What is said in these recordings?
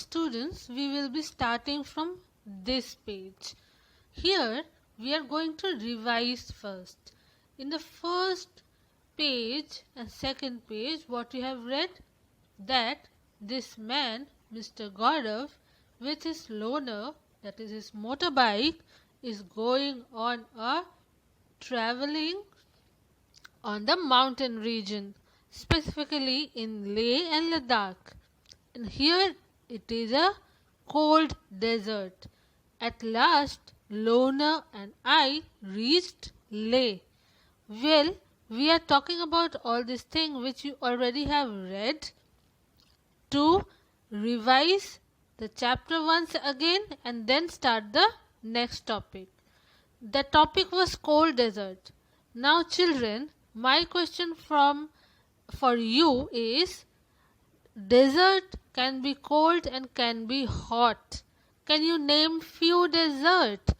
students, we will be starting from this page. Here we are going to revise first. In the first page and second page, what we have read, that this man, Mr. Gaurav, with his loaner, that is his motorbike, is going on a traveling on the mountain region, specifically in Leh and Ladakh. And here it is a cold desert. At last, Lona and I reached Leh. Well, we are talking about all these things which you already have read. To revise the chapter once again and then start the next topic. The topic was cold desert. Now children, my question for you is, desert can be cold and can be hot. Can you name few deserts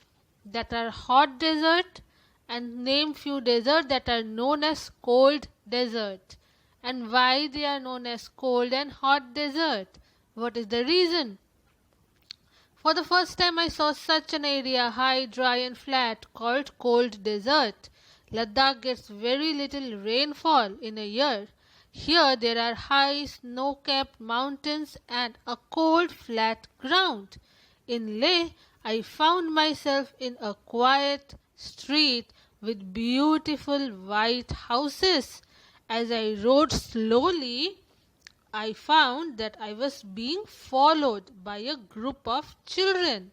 that are hot desert and name few deserts that are known as cold desert? And why they are known as cold and hot desert? What is the reason? For the first time I saw such an area, high, dry and flat, called cold desert. Ladakh gets very little rainfall in a year. Here there are high snow-capped mountains and a cold flat ground. In Leh, I found myself in a quiet street with beautiful white houses. As I rode slowly, I found that I was being followed by a group of children.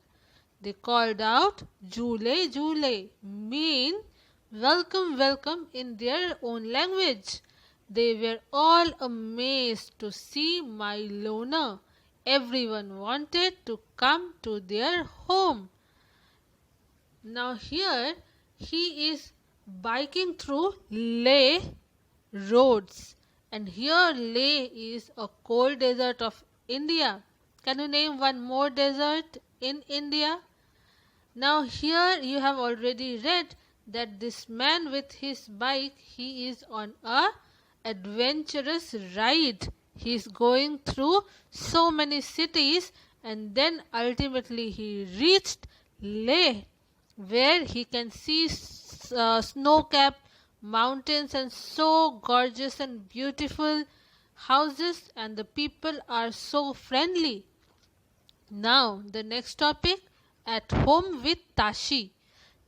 They called out, "Jule, Jule," mean welcome, welcome in their own language. They were all amazed to see my loaner. Everyone wanted to come to their home. Now here he is biking through Leh roads, and here Leh is a cold desert of India. Can you name one more desert in India? Now here you have already read that this man with his bike, he is on a adventurous ride. He is going through so many cities and then ultimately he reached Leh, where he can see snow-capped mountains and so gorgeous and beautiful houses, and the people are so friendly. Now the next topic, at home with Tashi.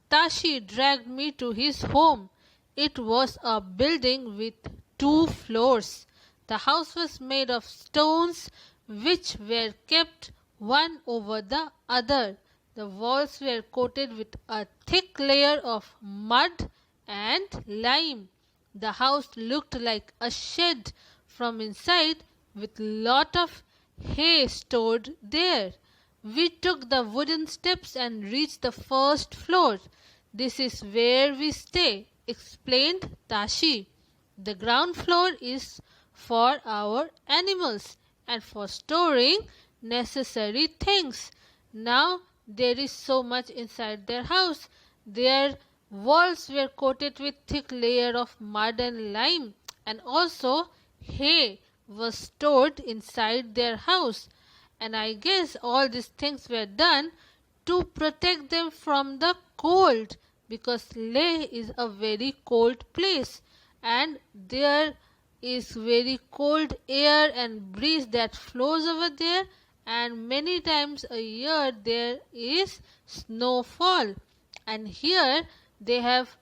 Tashi dragged me to his home. It was a building with 2 floors. The house was made of stones which were kept one over the other. The walls were coated with a thick layer of mud and lime. The house looked like a shed from inside with lot of hay stored there. We took the wooden steps and reached the first floor. "This is where we stay," explained Tashi. "The ground floor is for our animals and for storing necessary things." Now there is so much inside their house. Their walls were coated with thick layer of mud and lime, and also hay was stored inside their house. And I guess all these things were done to protect them from the cold, because Leh is a very cold place and there is very cold air and breeze that flows over there, and many times a year there is snowfall. And here they have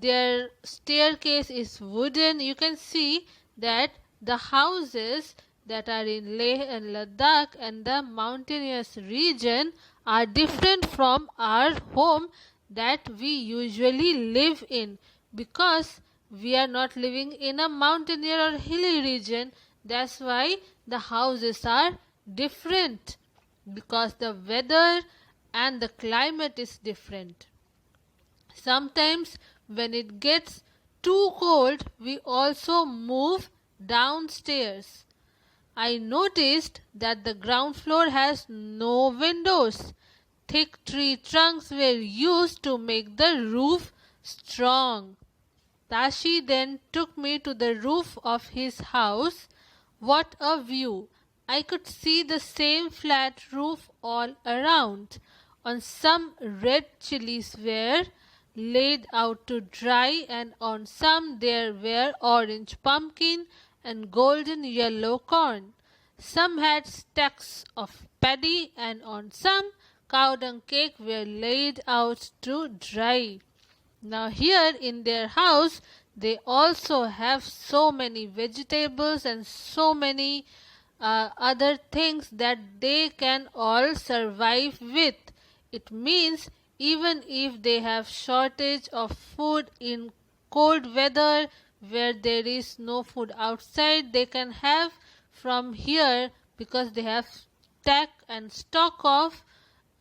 their staircase is wooden. You can see that the houses that are in Leh and Ladakh and the mountainous region are different from our home that we usually live in, because we are not living in a mountainous or hilly region. That's why the houses are different, because the weather and the climate is different. Sometimes when it gets too cold, we also move downstairs. I noticed that the ground floor has no windows. Thick tree trunks were used to make the roof strong. Tashi then took me to the roof of his house. What a view! I could see the same flat roof all around. On some red chilies were laid out to dry, and on some there were orange pumpkin and golden yellow corn. Some had stacks of paddy, and on some cow dung cake were laid out to dry. Now here in their house they also have so many vegetables and so many other things that they can all survive with. It means even if they have shortage of food in cold weather where there is no food outside, they can have from here because they have stack and stock of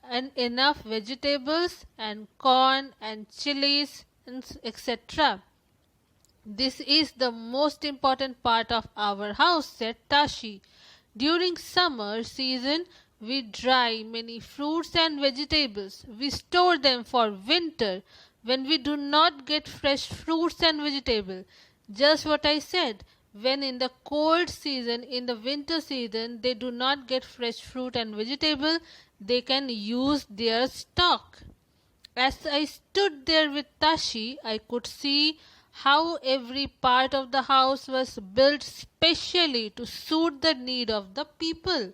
and enough vegetables and corn and chilies and etc. This is the most important part of our house, said Tashi. During summer season, we dry many fruits and vegetables. We store them for winter when we do not get fresh fruits and vegetables. Just what I said. When in the cold season, in the winter season, they do not get fresh fruit and vegetable, they can use their stock. As I stood there with Tashi, I could see how every part of the house was built specially to suit the need of the people.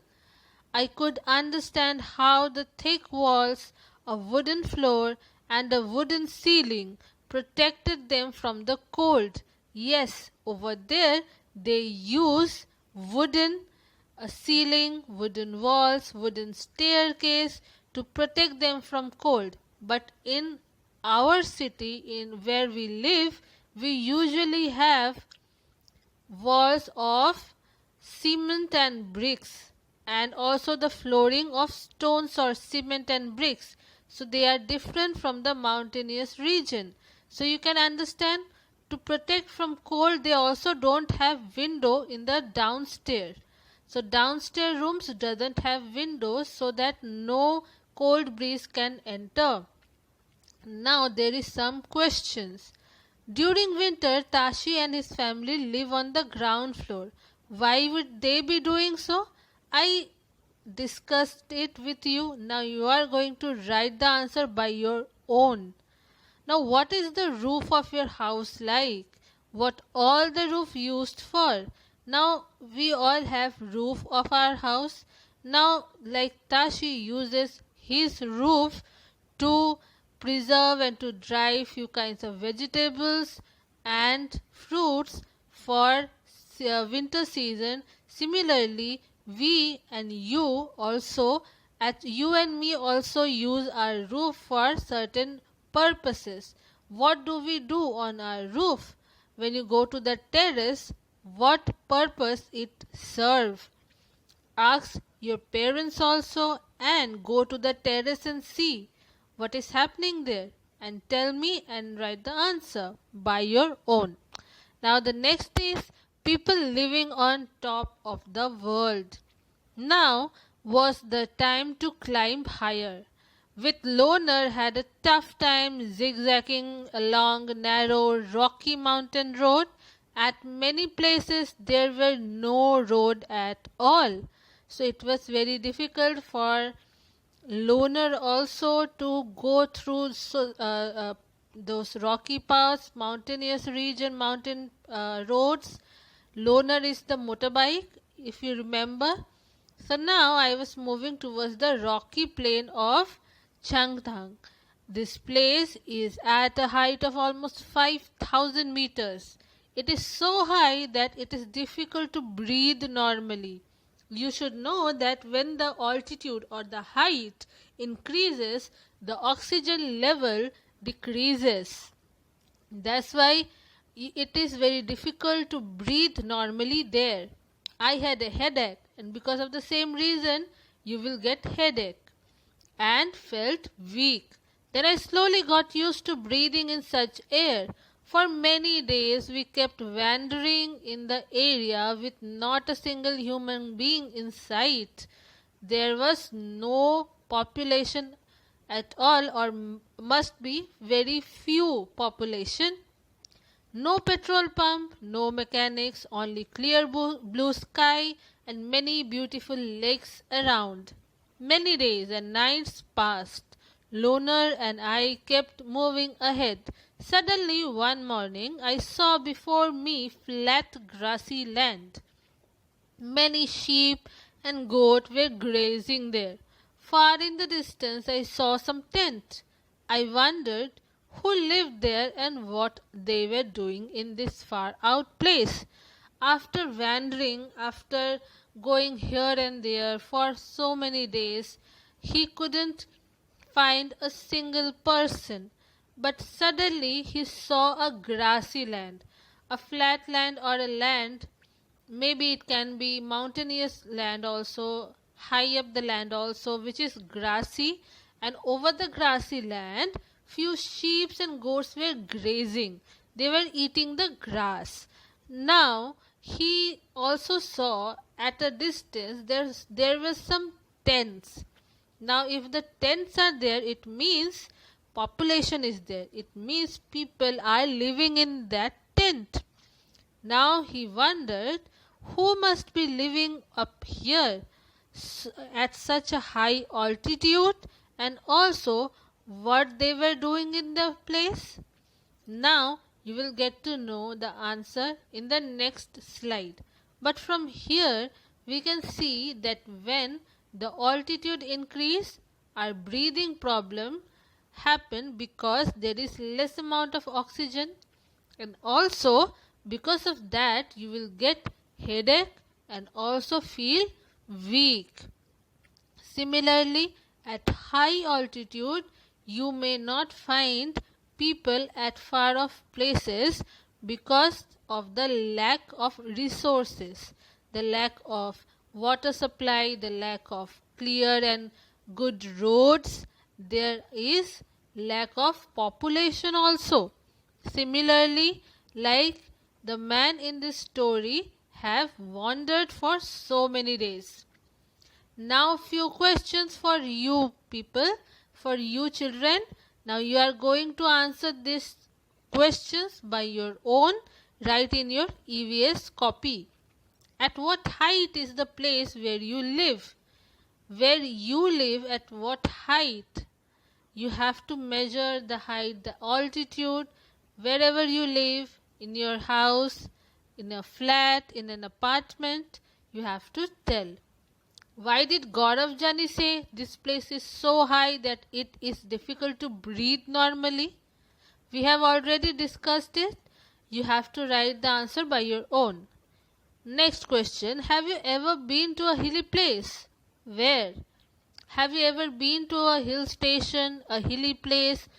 I could understand how the thick walls, a wooden floor, and a wooden ceiling protected them from the cold. Yes, over there they use wooden ceiling, wooden walls, wooden staircase to protect them from cold. But in our city, in where we live, we usually have walls of cement and bricks, and also the flooring of stones or cement and bricks. So they are different from the mountainous region. So you can understand, to protect from cold they also don't have window in the downstairs. So downstairs rooms doesn't have windows so that no cold breeze can enter. Now there is some questions. During winter, Tashi and his family live on the ground floor. Why would they be doing so? I discussed it with you. Now you are going to write the answer by your own. Now what is the roof of your house like? What all the roof used for? Now we all have roof of our house. Now like Tashi uses his roof to preserve and to dry few kinds of vegetables and fruits for winter season. Similarly, we and you also, you and me also use our roof for certain purposes. What do we do on our roof? When you go to the terrace, what purpose it serve? Ask your parents also and go to the terrace and see what is happening there and tell me and write the answer by your own. Now the next is people living on top of the world. Now was the time to climb higher. With Loner had a tough time zigzagging along narrow rocky mountain road. At many places there were no road at all. So it was very difficult for Loner also to go through those rocky paths, mountainous region, mountain roads. Loner is the motorbike, if you remember. So now I was moving towards the rocky plain of Changdang. This place is at a height of almost 5,000 meters. It is so high that it is difficult to breathe normally. You should know that when the altitude or the height increases, the oxygen level decreases. That's why it is very difficult to breathe normally there. I had a headache, and because of the same reason, you will get headache, and felt weak. Then I slowly got used to breathing in such air. For many days we kept wandering in the area with not a single human being in sight. There was no population at all, or must be very few population. No petrol pump, no mechanics, only clear blue sky and many beautiful lakes around. Many days and nights passed. Loner and I kept moving ahead. Suddenly, one morning, I saw before me flat grassy land. Many sheep and goats were grazing there. Far in the distance, I saw some tents. I wondered who lived there and what they were doing in this far out place. After wandering, after going here and there for so many days, he couldn't find a single person. But suddenly he saw a grassy land, a flat land or a land. Maybe it can be mountainous land also, high up the land also, which is grassy, and over the grassy land few sheep and goats were grazing. They were eating the grass. Now he also saw at a distance there were some tents. Now if the tents are there, it means population is there. It means people are living in that tent. Now he wondered who must be living up here at such a high altitude, and also what they were doing in the place. Now you will get to know the answer in the next slide. But from here we can see that when the altitude increase, our breathing problem happen because there is less amount of oxygen, and also because of that you will get headache and also feel weak. Similarly, at high altitude you may not find people at far off places because of the lack of resources, the lack of water supply, the lack of clear and good roads. There is lack of population also. Similarly, like the man in this story have wandered for so many days. Now few questions for you people, for you children. Now you are going to answer these questions by your own. Write in your EVS copy. At what height is the place where you live? Where you live, at what height? You have to measure the height, the altitude, wherever you live, in your house, in a flat, in an apartment, you have to tell. Why did Gaurav Jani say this place is so high that it is difficult to breathe normally? We have already discussed it. You have to write the answer by your own. Next question. Have you ever been to a hilly place? Where? Have you ever been to a hill station, a hilly place,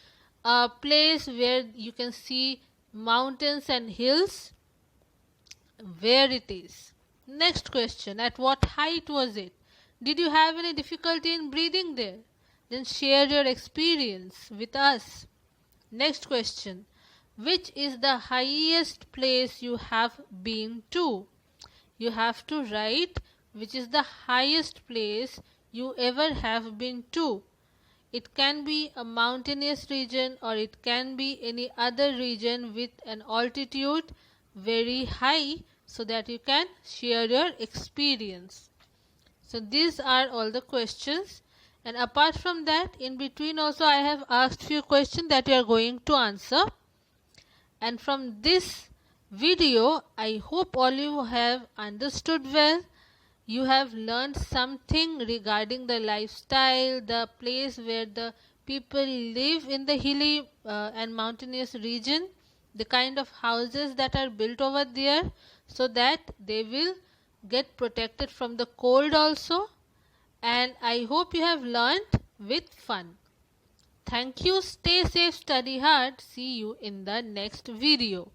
a place where you can see mountains and hills? Where it is? Next question. At what height was it? Did you have any difficulty in breathing there? Then share your experience with us. Next question. Which is the highest place you have been to? You have to write which is the highest place you ever have been to. It can be a mountainous region or it can be any other region with an altitude very high, so that you can share your experience. So these are all the questions, and apart from that, in between also I have asked few questions that you are going to answer. And from this video, I hope all you have understood well. You have learned something regarding the lifestyle, the place where the people live in the hilly and mountainous region, the kind of houses that are built over there, so that they will get protected from the cold also. And I hope you have learned with fun. Thank you. Stay safe, study hard. See you in the next video.